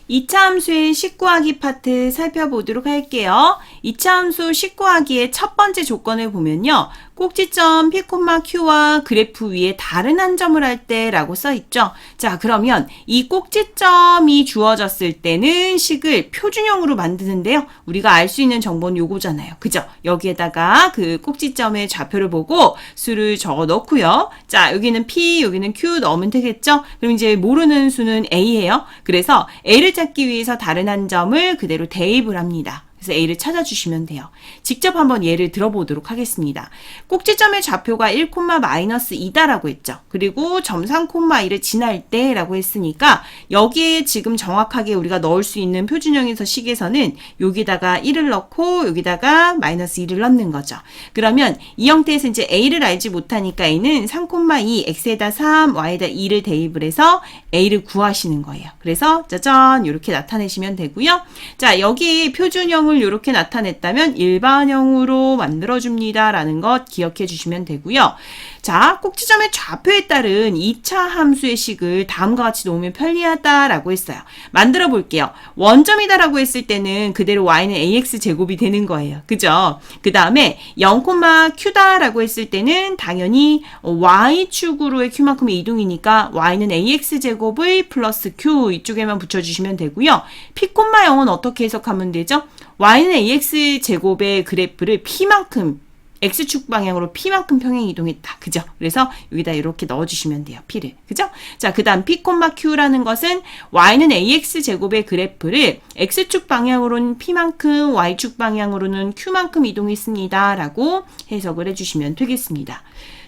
2차 함수의 식 구하기 파트 살펴보도록 할게요. 2차 함수 식 구하기의 첫 번째 조건을 보면요. 꼭지점 P, Q와 그래프 위에 다른 한 점을 할 때 라고 써있죠. 자, 그러면 이 꼭지점이 주어졌을 때는 식을 표준형으로 만드는데요. 우리가 알 수 있는 정보는 요거잖아요. 그죠? 여기에다가 그 꼭지점의 좌표를 보고 수를 적어 넣고요. 자, 여기는 P, 여기는 Q 넣으면 되겠죠? 그럼 이제 모르는 수는 A예요. 그래서 A를 찾기 위해서 다른 한 점을 그대로 대입을 합니다. 그래서 A를 찾아주시면 돼요. 직접 한번 예를 들어보도록 하겠습니다. 꼭지점의 좌표가 1,-2다라고 했죠. 그리고 점 3,1을 지날 때 라고 했으니까 여기에 지금 정확하게 우리가 넣을 수 있는 표준형에서 식에서는 여기다가 1을 넣고 여기다가 -1을 넣는 거죠. 그러면 이 형태에서 이제 A를 알지 못하니까 A는 3,2, X에다 3, Y에다 2를 대입을 해서 A를 구하시는 거예요. 그래서 짜잔 이렇게 나타내시면 되고요. 자, 여기 표준형을 이렇게 나타냈다면 일반형으로 만들어줍니다. 라는 것 기억해 주시면 되고요. 자, 꼭지점의 좌표에 따른 2차 함수의 식을 다음과 같이 놓으면 편리하다라고 했어요. 만들어 볼게요. 원점이다라고 했을 때는 그대로 y는 ax제곱이 되는 거예요. 그죠? 그 다음에 0,q다라고 했을 때는 당연히 y축으로의 q만큼의 이동이니까 y는 ax제곱의 플러스 q 이쪽에만 붙여주시면 되고요. p,0은 어떻게 해석하면 되죠? y는 ax제곱의 그래프를 p만큼 x축 방향으로 p만큼 평행 이동했다. 그죠? 그래서 여기다 이렇게 넣어주시면 돼요. p를. 그죠? 자, 그 다음 p, q라는 것은 y는 ax제곱의 그래프를 x축 방향으로는 p만큼 y축 방향으로는 q만큼 이동했습니다. 라고 해석을 해주시면 되겠습니다.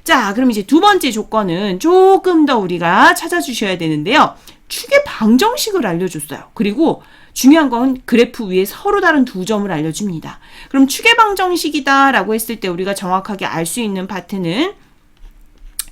자, 그럼 이제 두 번째 조건은 조금 더 우리가 찾아주셔야 되는데요. 축의 방정식을 알려줬어요. 그리고 중요한 건 그래프 위에 서로 다른 두 점을 알려줍니다. 그럼 축의 방정식이다 라고 했을 때 우리가 정확하게 알 수 있는 파트는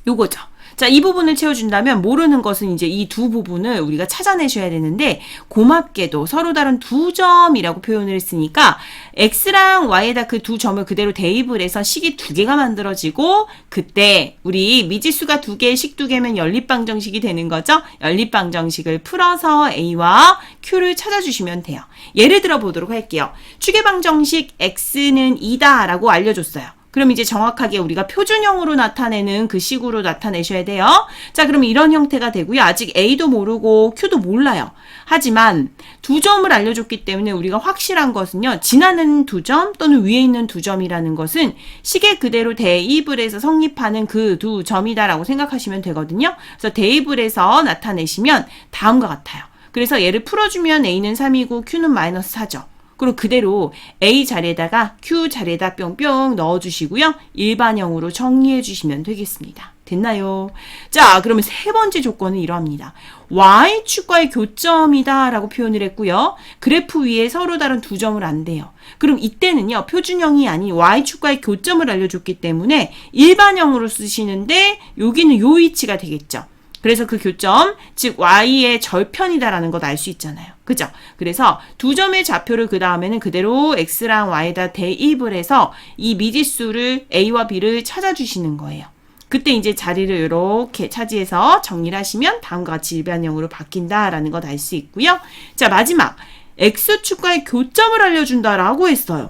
요거죠. 자, 이 부분을 채워준다면 모르는 것은 이제 이 두 부분을 우리가 찾아내셔야 되는데 고맙게도 서로 다른 두 점이라고 표현을 했으니까 x랑 y에다 그 두 점을 그대로 대입을 해서 식이 두 개가 만들어지고 그때 우리 미지수가 두 개, 식 두 개면 연립방정식이 되는 거죠. 연립방정식을 풀어서 a와 q를 찾아주시면 돼요. 예를 들어 보도록 할게요. 축의 방정식 x는 2다 라고 알려줬어요. 그럼 이제 정확하게 우리가 표준형으로 나타내는 그 식으로 나타내셔야 돼요. 자, 그럼 이런 형태가 되고요. 아직 A도 모르고 Q도 몰라요. 하지만 두 점을 알려줬기 때문에 우리가 확실한 것은요. 지나는 두 점 또는 위에 있는 두 점이라는 것은 식에 그대로 대입을 해서 성립하는 그 두 점이다라고 생각하시면 되거든요. 그래서 대입을 해서 나타내시면 다음과 같아요. 그래서 얘를 풀어주면 A는 3이고 Q는 -4죠. 그리고 그대로 A 자리에다가 Q 자리에다 뿅뿅 넣어주시고요. 일반형으로 정리해 주시면 되겠습니다. 됐나요? 자, 그러면 세 번째 조건은 이러합니다. Y축과의 교점이다 라고 표현을 했고요. 그래프 위에 서로 다른 두 점을 안 돼요. 그럼 이때는요. 표준형이 아닌 Y축과의 교점을 알려줬기 때문에 일반형으로 쓰시는데 여기는 요 위치가 되겠죠. 그래서 그 교점, 즉 y의 절편이다라는 것 알 수 있잖아요. 그죠? 그래서 두 점의 좌표를 그 다음에는 그대로 x랑 y에다 대입을 해서 이 미지수를 a와 b를 찾아주시는 거예요. 그때 이제 자리를 이렇게 차지해서 정리를 하시면 다음과 같이 일반형으로 바뀐다라는 것 알 수 있고요. 자, 마지막 x축과의 교점을 알려준다라고 했어요.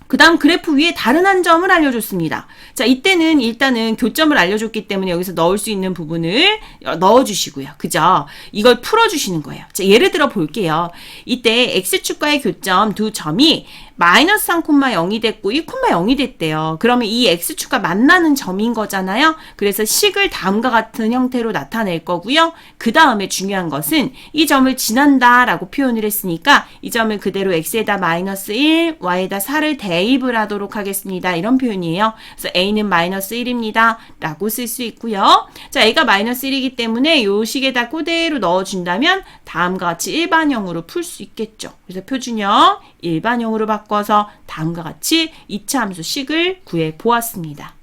그 다음 그래프 위에 다른 한 점을 알려줬습니다. 자, 이때는 일단은 교점을 알려줬기 때문에 여기서 넣을 수 있는 부분을 넣어주시고요. 그죠? 이걸 풀어주시는 거예요. 자, 예를 들어 볼게요. 이때 x축과의 교점 두 점이 -3,0이 됐고 1,0이 됐대요. 그러면 이 x축과 만나는 점인 거잖아요. 그래서 식을 다음과 같은 형태로 나타낼 거고요. 그 다음에 중요한 것은 이 점을 지난다 라고 표현을 했으니까 이 점을 그대로 x에다 -1, y에다 4를 대입을 하도록 하겠습니다. 이런 표현이에요. 그래서 a는 -1입니다. 라고 쓸 수 있고요. 자, a가 -1이기 때문에 이 식에다 그대로 넣어준다면 다음과 같이 일반형으로 풀 수 있겠죠. 그래서 표준형, 일반형으로 바꿔서 다음과 같이 2차 함수 식을 구해 보았습니다.